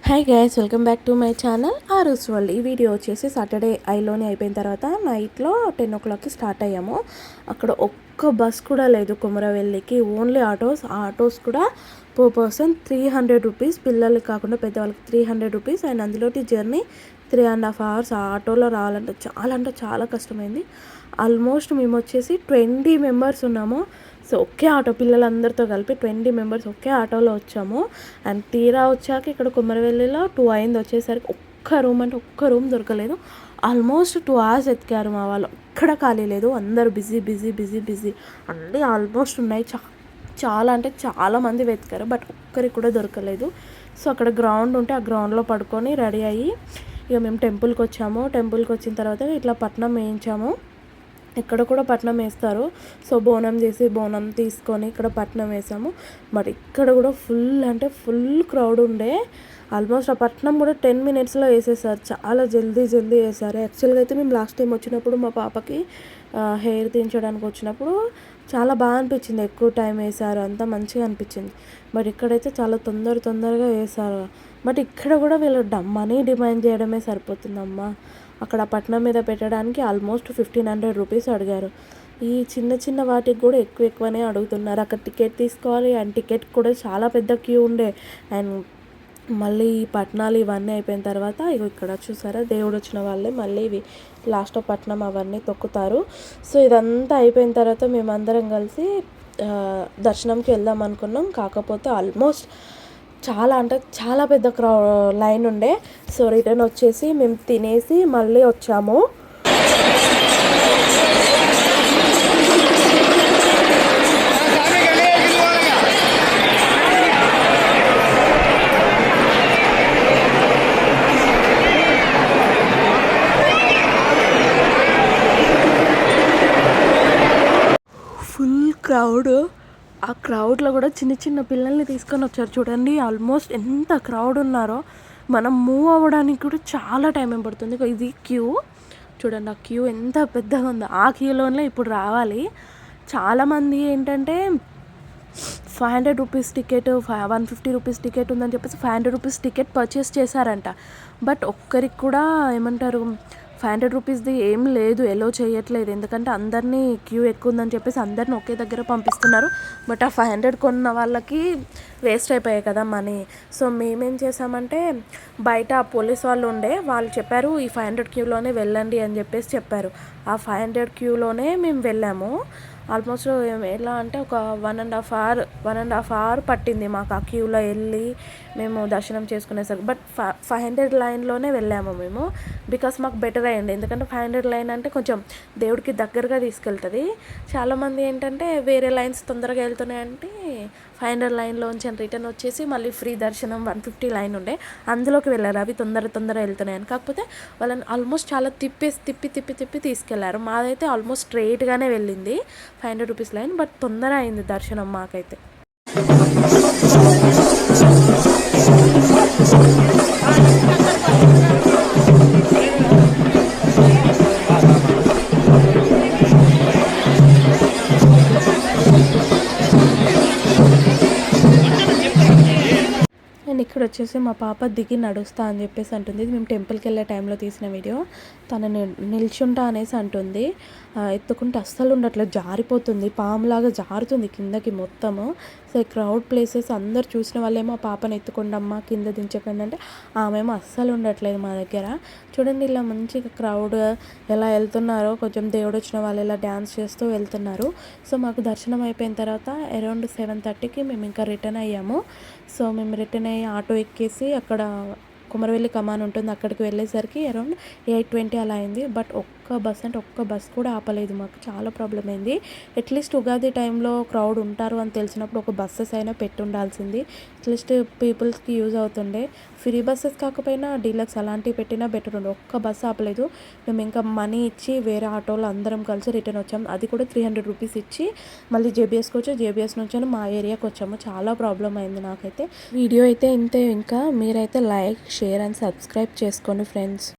Hi guys, welcome back to my channel Aaru's world. ఈ video వచ్చేసి Saturday ఐలోనే అయిపోయిన తర్వాత నైట్లో 10 o'clockకి స్టార్ట్ అయ్యాము. అక్కడ ఒక్క బస్ కూడా లేదు కొమరవెల్లికి, ఓన్లీ ఆటోస్. ఆ ఆటోస్ కూడా పర్ పర్సన్ 300 రూపీస్, పిల్లలకి కాకుండా పెద్దవాళ్ళకి 300 రూపీస్. అండ్ అందులోటి జర్నీ 3.5 hours ఆ ఆటోలో రావాలంటే చాలా కష్టమైంది. ఆల్మోస్ట్ మేము వచ్చేసి 20 మెంబర్స్ ఉన్నాము. సో ఒకే ఆటో, పిల్లలందరితో కలిపి 20 మెంబర్స్ ఒకే ఆటోలో వచ్చాము. అండ్ తీరా వచ్చాక ఇక్కడ కుమ్మరవెల్లిలో 2 అయింది వచ్చేసరికి. ఒక్క రూమ్ దొరకలేదు. ఆల్మోస్ట్ 2 hours ఎతికారు మా వాళ్ళు, ఎక్కడ ఖాళీ లేదు. అందరూ బిజీ అన్నీ ఆల్మోస్ట్ ఉన్నాయి. చాలా అంటే చాలా మంది వెతికారు, బట్ ఒక్కరికి కూడా దొరకలేదు. సో అక్కడ గ్రౌండ్ ఉంటే ఆ గ్రౌండ్లో పడుకొని రెడీ అయ్యి ఇక మేము టెంపుల్కి వచ్చాము. టెంపుల్కి వచ్చిన తర్వాత ఇట్లా పట్నం వేయించాము. ఇక్కడ కూడా పట్నం వేస్తారు. సో బోనం చేసి బోనం తీసుకొని ఇక్కడ పట్నం వేసాము. బట్ ఇక్కడ కూడా ఫుల్ క్రౌడ్ ఉండే. ఆల్మోస్ట్ ఆ పట్నం కూడా 10 minutesలో వేసేసారు. చాలా జల్దీ వేసారు. యాక్చువల్గా అయితే మేము లాస్ట్ టైం వచ్చినప్పుడు మా పాపకి హెయిర్ తీయించడానికి వచ్చినప్పుడు చాలా బాగా అనిపించింది, ఎక్కువ టైం వేసారు, అంతా మంచిగా అనిపించింది. బట్ ఇక్కడైతే చాలా తొందరగా వేసారు. బట్ ఇక్కడ కూడా వీళ్ళు మనీ డిమాండ్ చేయడమే సరిపోతుందమ్మా. అక్కడ పట్నం మీద పెట్టడానికి ఆల్మోస్ట్ 1500 రూపీస్ అడిగారు. ఈ చిన్న వాటికి కూడా ఎక్కువనే అడుగుతున్నారు. అక్కడ టికెట్ తీసుకోవాలి, అండ్ టికెట్ కూడా చాలా పెద్ద క్యూ ఉండే. అండ్ మళ్ళీ ఈ పట్నాలు ఇవన్నీ అయిపోయిన తర్వాత ఇక్కడ చూసారా, దేవుడు వచ్చిన వాళ్ళే మళ్ళీ ఇవి లాస్ట్లో పట్నం అవన్నీ తొక్కుతారు. సో ఇదంతా అయిపోయిన తర్వాత మేమందరం కలిసి దర్శనంకి వెళ్దాం అనుకున్నాం. కాకపోతే ఆల్మోస్ట్ చాలా పెద్ద లైన్ ఉండే. సో రిటర్న్ వచ్చేసి మేము తినేసి మళ్ళీ వచ్చాము. Full crowd. ఆ క్రౌడ్లో కూడా చిన్న పిల్లల్ని తీసుకొని వచ్చారు. చూడండి ఆల్మోస్ట్ ఎంత క్రౌడ్ ఉన్నారో. మనం మూవ్ అవ్వడానికి కూడా చాలా టైం పడుతుంది. ఇది క్యూ చూడండి, ఆ క్యూ ఎంత పెద్దగా ఉందో. ఆ క్యూలోనే ఇప్పుడు రావాలి. చాలామంది ఏంటంటే 500 రూపీస్ టికెట్, 150 రూపీస్ టికెట్ ఉందని చెప్పేసి 500 రూపీస్ టికెట్ పర్చేస్ చేశారంట. బట్ ఒక్కరికి కూడా ఏమంటారు 500 రూపీస్ది ఏం లేదు, ఎలో చేయట్లేదు. ఎందుకంటే అందరినీ క్యూ ఎక్కువ ఉందని చెప్పేసి అందరిని ఒకే దగ్గర పంపిస్తున్నారు. బట్ ఆ 500 కొన్న వాళ్ళకి వేస్ట్ అయిపోయాయి కదా మనీ. సో మేమేం చేసామంటే బయట పోలీస్ వాళ్ళు ఉండే, వాళ్ళు చెప్పారు ఈ 500 క్యూలోనే వెళ్ళండి అని చెప్పేసి చెప్పారు. ఆ 500 క్యూలోనే మేము వెళ్ళాము. ఆల్మోస్ట్ ఎలా అంటే ఒక 1.5 hour పట్టింది మాకు ఆ క్యూలో వెళ్ళి మేము దర్శనం చేసుకునేసరికి. బట్ 500 లైన్లోనే వెళ్ళాము మేము, బికాస్ మాకు బెటర్ అయ్యింది. ఎందుకంటే 500 లైన్ అంటే కొంచెం దేవుడికి దగ్గరగా తీసుకెళ్తుంది. చాలామంది ఏంటంటే వేరే లైన్స్ తొందరగా వెళ్తున్నాయంటే 500 లైన్లోంచి రిటర్న్ వచ్చేసి మళ్ళీ ఫ్రీ దర్శనం 150 లైన్ ఉండే, అందులోకి వెళ్ళారు. అవి తొందర వెళ్తున్నాయని. కాకపోతే వాళ్ళని ఆల్మోస్ట్ చాలా తిప్పి తీసుకెళ్లారు. మాదైతే ఆల్మోస్ట్ స్ట్రైట్గానే వెళ్ళింది 500 రూపీస్ లైన్. బట్ తొందర అయింది దర్శనం మాకైతే. అండ్ ఇక్కడ వచ్చేసి మా పాప దిగి నడుస్తా అని చెప్పేసి అంటుంది. ఇది మేము టెంపుల్కి వెళ్ళే టైంలో తీసిన వీడియో. తను నిల్చుంటా అనేసి అంటుంది. ఎత్తుకుంటే అస్సలు ఉండట్లేదు, జారిపోతుంది, పాములాగా జారుతుంది కిందకి మొత్తము. సో ఈ క్రౌడ్ ప్లేసెస్ అందరు చూసిన వాళ్ళేమో పాపను ఎత్తుకుండమ్మా కింద దించకండి అంటే ఆమెమో అస్సలు ఉండట్లేదు మా దగ్గర. చూడండి ఇలా మంచిగా క్రౌడ్ ఎలా వెళ్తున్నారో, కొంచెం దేవుడు వచ్చిన వాళ్ళు ఇలా డ్యాన్స్ చేస్తూ వెళ్తున్నారు. సో మాకు దర్శనం అయిపోయిన తర్వాత అరౌండ్ 7:30కి మేము ఇంకా రిటర్న్ అయ్యాము. సో మేము రిటర్న్ అయ్యి ఆటో ఎక్కేసి అక్కడ కుమరవెల్లి కమాన్ ఉంటుంది, అక్కడికి వెళ్ళేసరికి అరౌండ్ 8:20 అలా అయింది. బట్ ఒక్క బస్ కూడా ఆపలేదు. మాకు చాలా ప్రాబ్లం అయింది. అట్లీస్ట్ ఉగాది టైంలో క్రౌడ్ ఉంటారు అని తెలిసినప్పుడు ఒక బస్సెస్ అయినా పెట్టి ఉండాల్సింది. అట్లీస్ట్ పీపుల్స్కి యూజ్ అవుతుండే. ఫ్రీ బస్సెస్ కాకపోయినా డీలక్స్ అలాంటివి పెట్టినా బెటర్ ఉండే. ఒక్క బస్సు ఆపలేదు. మేము ఇంకా మనీ ఇచ్చి వేరే ఆటోలో అందరం కలిసి రిటర్న్ వచ్చాము. అది కూడా 300 రూపీస్ ఇచ్చి మళ్ళీ జేబీఎస్కి వచ్చి జేబీఎస్ నుంచి మా ఏరియాకి వచ్చాము. చాలా ప్రాబ్లం అయింది నాకైతే. వీడియో అయితే ఇంతే. ఇంకా మీరైతే లైక్, షేర్ అండ్ సబ్స్క్రైబ్ చేసుకోండి ఫ్రెండ్స్.